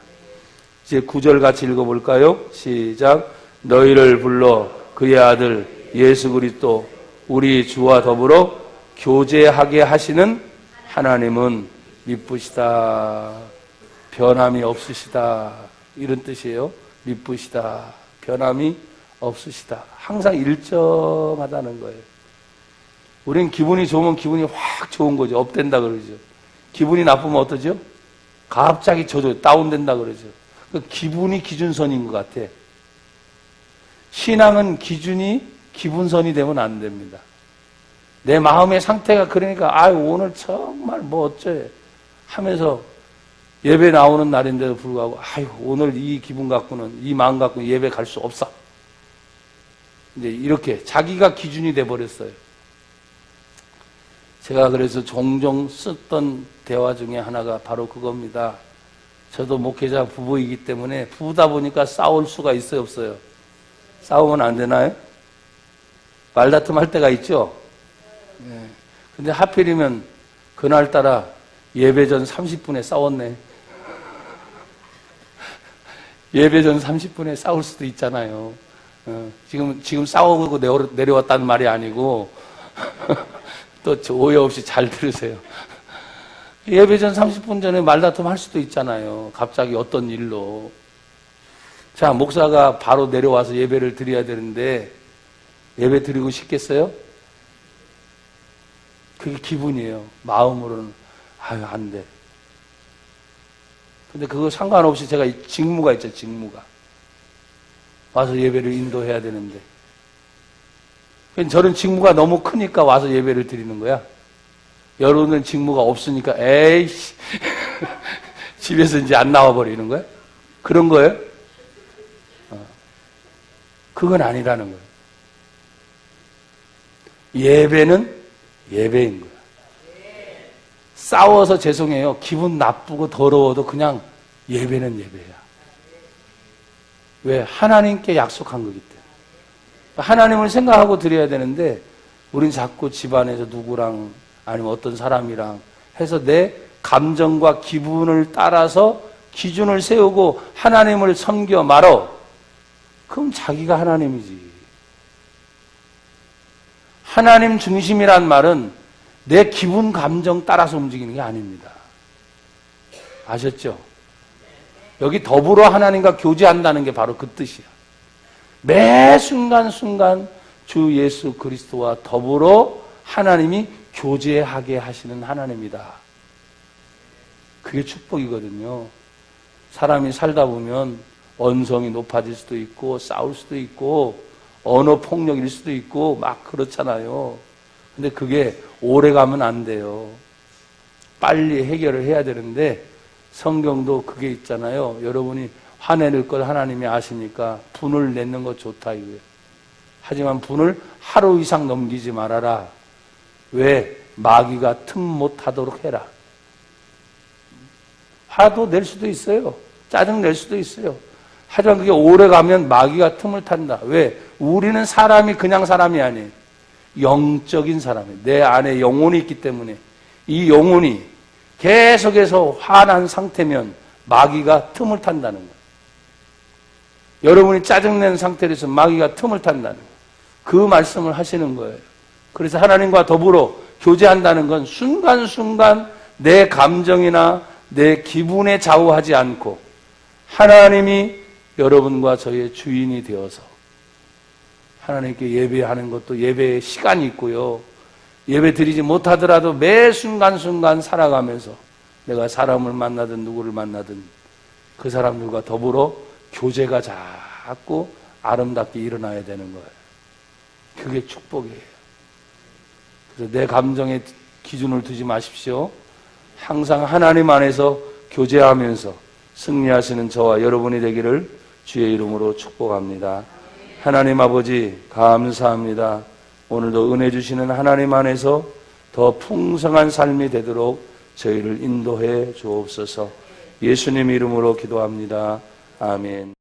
이제 9절 같이 읽어볼까요? 시작. 너희를 불러 그의 아들 예수 그리스도 우리 주와 더불어 교제하게 하시는 하나님은 미쁘시다. 변함이 없으시다. 이런 뜻이에요. 미쁘시다. 변함이 없으시다. 항상 일정하다는 거예요. 우린 기분이 좋으면 기분이 확 좋은 거죠. 업된다 그러죠. 기분이 나쁘면 어떠죠? 갑자기 다운된다 그러죠. 그 기분이 기준선인 것 같아. 신앙은 기준이 기분선이 되면 안 됩니다. 내 마음의 상태가 그러니까 오늘 정말 어쩌해 하면서 예배 나오는 날인데도 불구하고 오늘 이 기분 갖고는 이 마음 갖고는 예배 갈 수 없어. 이제 이렇게 자기가 기준이 돼 버렸어요. 제가 그래서 종종 썼던 대화 중에 하나가 바로 그겁니다. 저도 목회자 부부이기 때문에 부부다 보니까 싸울 수가 있어요, 없어요? 싸우면 안 되나요? 말다툼 할 때가 있죠? 네. 근데 하필이면 그날따라 예배 전 30분에 싸웠네. 예배 전 30분에 싸울 수도 있잖아요. 지금 싸우고 내려왔다는 말이 아니고 또 오해 없이 잘 들으세요. 예배 전 30분 전에 말다툼 할 수도 있잖아요. 갑자기 어떤 일로. 자, 목사가 바로 내려와서 예배를 드려야 되는데 예배 드리고 싶겠어요? 그게 기분이에요. 마음으로는 안 돼. 근데 그거 상관없이 제가 직무가 있죠, 직무가. 와서 예배를 인도해야 되는데. 저는 직무가 너무 크니까 와서 예배를 드리는 거야. 여러분은 직무가 없으니까 에이씨 집에서 이제 안 나와버리는 거야? 그런 거예요? 그건 아니라는 거예요. 예배는 예배인 거야. 싸워서 죄송해요. 기분 나쁘고 더러워도 그냥 예배는 예배야. 왜? 하나님께 약속한 거기 때문에. 하나님을 생각하고 드려야 되는데 우린 자꾸 집안에서 누구랑 아니면 어떤 사람이랑 해서 내 감정과 기분을 따라서 기준을 세우고 하나님을 섬겨 말어. 그럼 자기가 하나님이지. 하나님 중심이란 말은 내 기분 감정 따라서 움직이는 게 아닙니다. 아셨죠? 여기 더불어 하나님과 교제한다는 게 바로 그 뜻이야. 매 순간순간 주 예수 그리스도와 더불어 하나님이 교제하게 하시는 하나님이다. 그게 축복이거든요. 사람이 살다 보면 언성이 높아질 수도 있고 싸울 수도 있고 언어 폭력일 수도 있고 막 그렇잖아요. 근데 그게 오래 가면 안 돼요. 빨리 해결을 해야 되는데 성경도 그게 있잖아요. 여러분이 화내는 걸 하나님이 아시니까 분을 내는 거 좋다 이거예요. 하지만 분을 하루 이상 넘기지 말아라. 왜? 마귀가 틈 못하도록 해라. 화도 낼 수도 있어요. 짜증 낼 수도 있어요. 하지만 그게 오래 가면 마귀가 틈을 탄다. 왜? 우리는 사람이 그냥 사람이 아니에요. 영적인 사람이에요. 내 안에 영혼이 있기 때문에 이 영혼이 계속해서 화난 상태면 마귀가 틈을 탄다는 거예요. 여러분이 짜증낸 상태에서 마귀가 틈을 탄다는 거예요. 그 말씀을 하시는 거예요. 그래서 하나님과 더불어 교제한다는 건 순간순간 내 감정이나 내 기분에 좌우하지 않고 하나님이 여러분과 저의 주인이 되어서 하나님께 예배하는 것도 예배의 시간이 있고요. 예배 드리지 못하더라도 매 순간순간 살아가면서 내가 사람을 만나든 누구를 만나든 그 사람들과 더불어 교제가 자꾸 아름답게 일어나야 되는 거예요. 그게 축복이에요. 그래서 내 감정에 기준을 두지 마십시오. 항상 하나님 안에서 교제하면서 승리하시는 저와 여러분이 되기를 주의 이름으로 축복합니다. 하나님 아버지 감사합니다. 오늘도 은혜 주시는 하나님 안에서 더 풍성한 삶이 되도록 저희를 인도해 주옵소서. 예수님 이름으로 기도합니다. 아멘.